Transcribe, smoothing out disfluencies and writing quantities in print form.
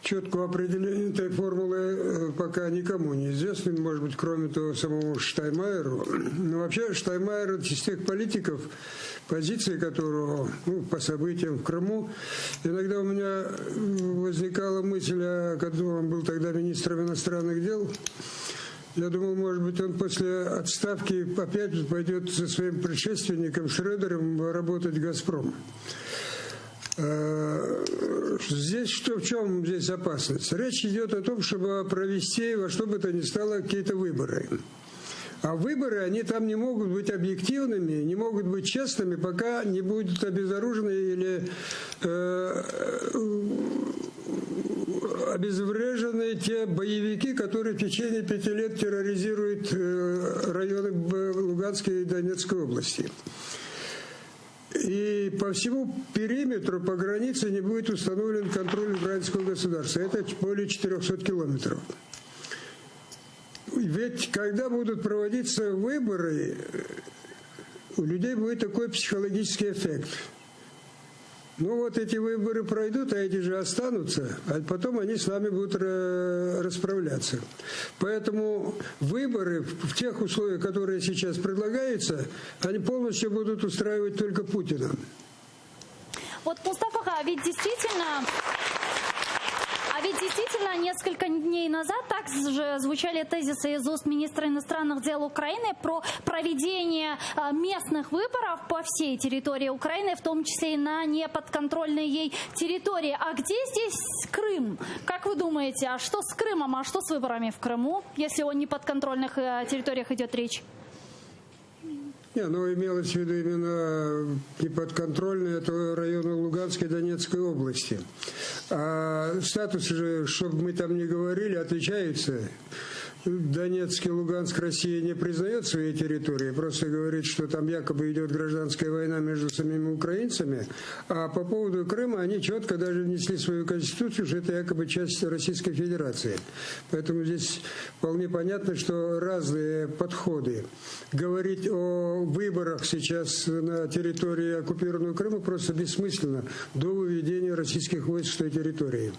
Четкого определения этой формулы пока никому не известно, может быть, кроме того самого Штайнмайеру. Но вообще Штайнмайер – из тех политиков, позиции которого по событиям в Крыму, иногда у меня возникала мысль, когда он был тогда министром иностранных дел, я думал, может быть, он после отставки опять пойдет со своим предшественником Шредером работать в «Газпром». Здесь в чем здесь опасность? Речь идет о том, чтобы провести во что бы то ни стало какие-то выборы. А выборы, они там не могут быть объективными, не могут быть честными, пока не будут обезоружены или обезврежены те боевики, которые в течение 5 лет терроризируют районы Луганской и Донецкой области. И по всему периметру, по границе не будет установлен контроль украинского государства. Это более 400 километров. Ведь когда будут проводиться выборы, у людей будет такой психологический эффект. Ну вот эти выборы пройдут, а эти же останутся, а потом они с нами будут расправляться. Поэтому выборы в тех условиях, которые сейчас предлагаются, они полностью будут устраивать только Путина. Вот, Мустафа, ведь действительно, несколько дней назад также звучали тезисы из уст министра иностранных дел Украины про проведение местных выборов по всей территории Украины, в том числе и на неподконтрольной ей территории. А где здесь Крым? Как вы думаете, а что с Крымом, а что с выборами в Крыму, если о неподконтрольных территориях идет речь? Имелось в виду именно неподконтрольные, это районы Луганской и Донецкой области. А статус же, чтобы мы там не говорили, отличается. Донецк и Луганск Россия не признает свои территории, просто говорит, что там якобы идет гражданская война между самими украинцами, а по поводу Крыма они четко даже внесли свою конституцию, что это якобы часть Российской Федерации. Поэтому здесь вполне понятно, что разные подходы. Говорить о выборах сейчас на территории оккупированного Крыма просто бессмысленно до выведения российских войск с той территории.